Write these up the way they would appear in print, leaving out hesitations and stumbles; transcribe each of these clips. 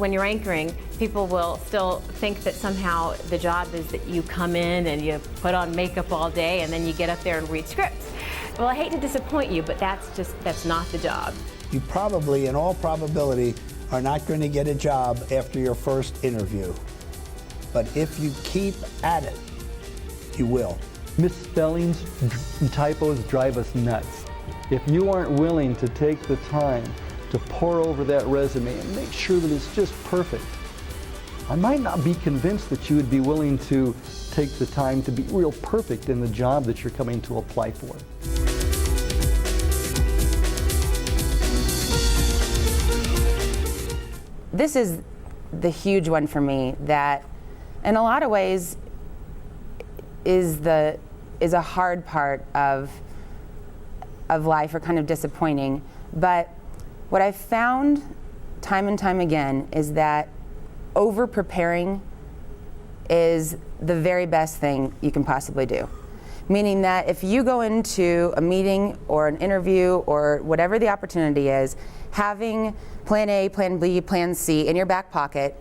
when you're anchoring, people will still think that somehow the job is that you come in and you put on makeup all day and then you get up there and read scripts. Well, I hate to disappoint you, but that's not the job. You probably, in all probability, are not going to get a job after your first interview. But if you keep at it, you will. Misspellings and typos drive us nuts. If you aren't willing to take the time to pore over that resume and make sure that it's just perfect, I might not be convinced that you would be willing to take the time to be real perfect in the job that you're coming to apply for. This is the huge one for me that, in a lot of ways, is a hard part of life, or kind of disappointing. But what I've found time and time again is that over-preparing is the very best thing you can possibly do. Meaning that if you go into a meeting or an interview or whatever the opportunity is, having plan A, plan B, plan C in your back pocket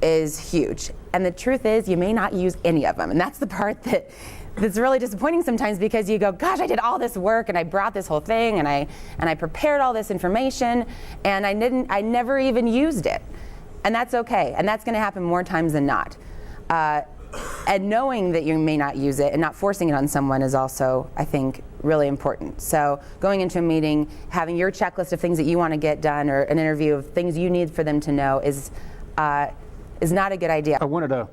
is huge. And the truth is, you may not use any of them. And that's the part that's really disappointing sometimes, because you go, gosh, I did all this work and I brought this whole thing and I prepared all this information and I never even used it. And that's okay. And that's going to happen more times than not. And knowing that you may not use it and not forcing it on someone is also, I think, really important. So going into a meeting, having your checklist of things that you want to get done, or an interview of things you need for them to know is not a good idea. I wanted to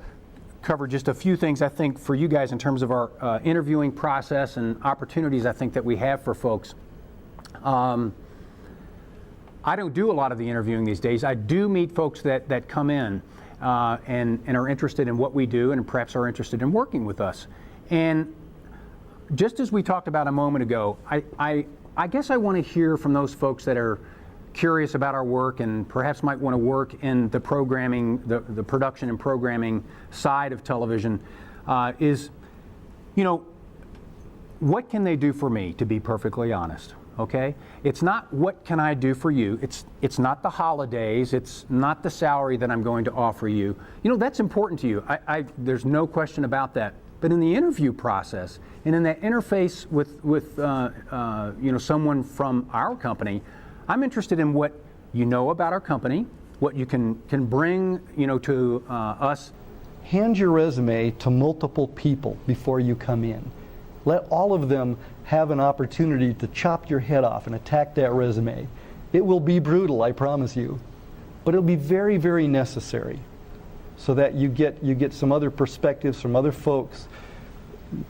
cover just a few things, I think, for you guys in terms of our interviewing process and opportunities I think that we have for folks. I don't do a lot of the interviewing these days. I do meet folks that come in and are interested in what we do and perhaps are interested in working with us. And just as we talked about a moment ago, I guess I want to hear from those folks that are curious about our work and perhaps might want to work in the programming, the production and programming side of television, is, what can they do for me, to be perfectly honest? Okay? It's not what can I do for you. It's not the holidays. It's not the salary that I'm going to offer you. That's important to you. There's no question about that. But in the interview process and in that interface with someone from our company, I'm interested in what you know about our company, what you can bring to us. Hand your resume to multiple people before you come in. Let all of them have an opportunity to chop your head off and attack that resume. It will be brutal, I promise you, but it'll be very, very necessary, so that you get some other perspectives from other folks,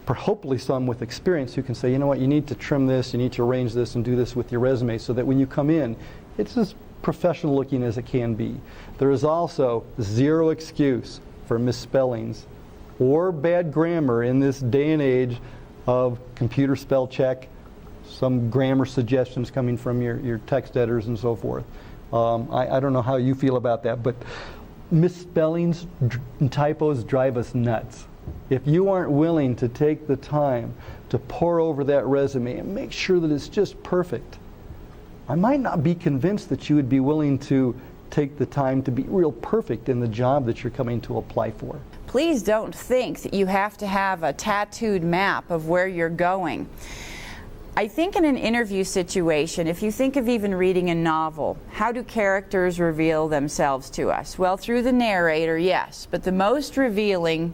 hopefully some with experience, who can say, you know what, you need to trim this, you need to arrange this and do this with your resume, so that when you come in, it's as professional looking as it can be. There is also zero excuse for misspellings or bad grammar in this day and age of computer spell check, some grammar suggestions coming from your text editors and so forth. I don't know how you feel about that, but misspellings and typos drive us nuts. If you aren't willing to take the time to pore over that resume and make sure that it's just perfect, I might not be convinced that you would be willing to take the time to be real perfect in the job that you're coming to apply for. Please don't think that you have to have a tattooed map of where you're going. I think in an interview situation, if you think of even reading a novel, how do characters reveal themselves to us? Well, through the narrator, yes, but the most revealing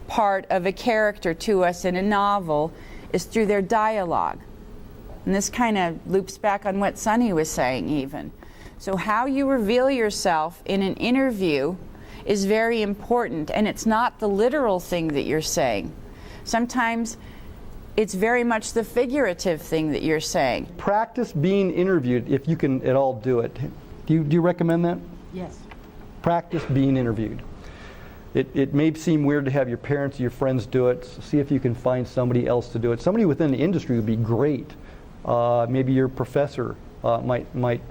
part of a character to us in a novel is through their dialogue. And this kind of loops back on what Sunny was saying even. So how you reveal yourself in an interview is very important, and it's not the literal thing that you're saying. Sometimes it's very much the figurative thing that you're saying. Practice being interviewed if you can at all do it. Do you recommend that? Yes. Practice being interviewed. It may seem weird to have your parents or your friends do it. So see if you can find somebody else to do it. Somebody within the industry would be great. Maybe your professor might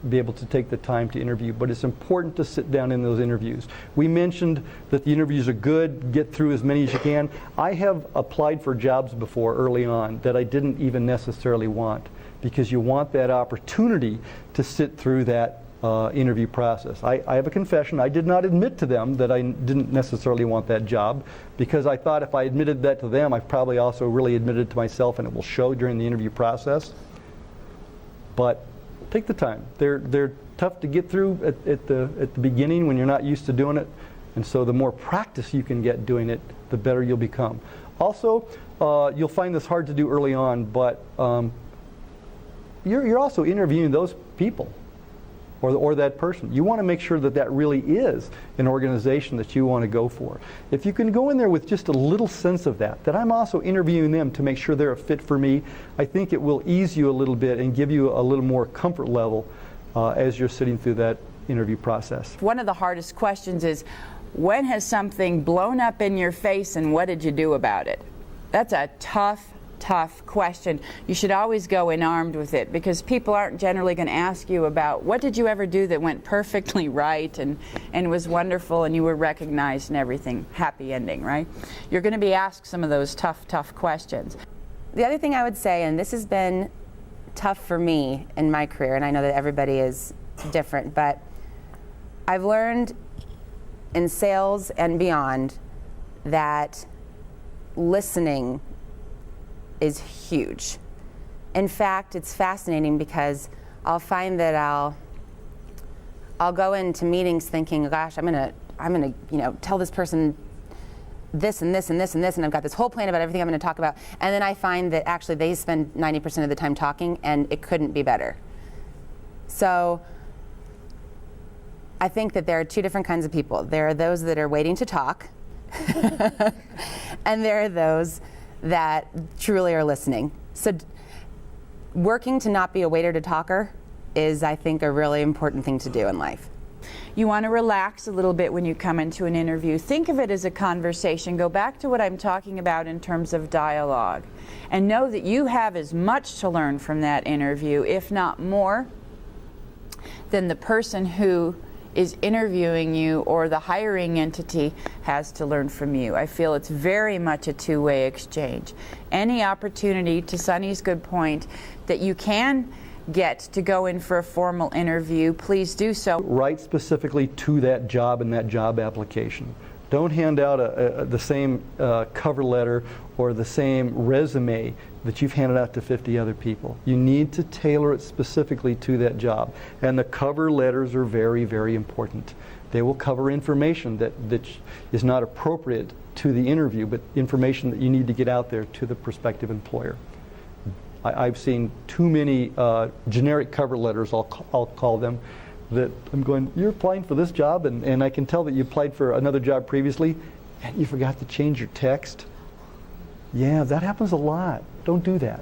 be able to take the time to interview, but it's important to sit down in those interviews. We mentioned that the interviews are good, get through as many as you can. I have applied for jobs before early on that I didn't even necessarily want, because you want that opportunity to sit through that interview process. I have a confession. I did not admit to them that I didn't necessarily want that job, because I thought if I admitted that to them, I probably also really admitted it to myself, and it will show during the interview process. But take the time. They're tough to get through at the beginning when you're not used to doing it, and so the more practice you can get doing it, the better you'll become. Also, you'll find this hard to do early on, but you're also interviewing those people or that person. You want to make sure that that really is an organization that you want to go for. If you can go in there with just a little sense of that I'm also interviewing them to make sure they're a fit for me, I think it will ease you a little bit and give you a little more comfort level as you're sitting through that interview process. One of the hardest questions is, when has something blown up in your face and what did you do about it? That's a tough question. You should always go in armed with it, because people aren't generally going to ask you about what did you ever do that went perfectly right and was wonderful and you were recognized and everything. Happy ending, right? You're going to be asked some of those tough questions. The other thing I would say, and this has been tough for me in my career, and I know that everybody is different, but I've learned in sales and beyond that listening is huge. In fact, it's fascinating because I'll find that I'll go into meetings thinking, gosh, I'm gonna tell this person this and this and this and this, and I've got this whole plan about everything I'm going to talk about, and then I find that actually they spend 90% of the time talking, and it couldn't be better. So I think that there are two different kinds of people. There are those that are waiting to talk, and there are those that truly are listening. So working to not be a waiter to talker is, I think, a really important thing to do in life. You want to relax a little bit when you come into an interview. Think of it as a conversation. Go back to what I'm talking about in terms of dialogue, and know that you have as much to learn from that interview, if not more, than the person who is interviewing you or the hiring entity has to learn from you. I feel it's very much a two-way exchange. Any opportunity, to Sonny's good point, that you can get to go in for a formal interview, please do so. Write specifically to that job and that job application. Don't hand out the same cover letter or the same resume that you've handed out to 50 other people. You need to tailor it specifically to that job. And the cover letters are very, very important. They will cover information that is not appropriate to the interview, but information that you need to get out there to the prospective employer. I've seen too many generic cover letters, I'll call them, that I'm going, you're applying for this job, and I can tell that you applied for another job previously, and you forgot to change your text. Yeah, that happens a lot. Don't do that.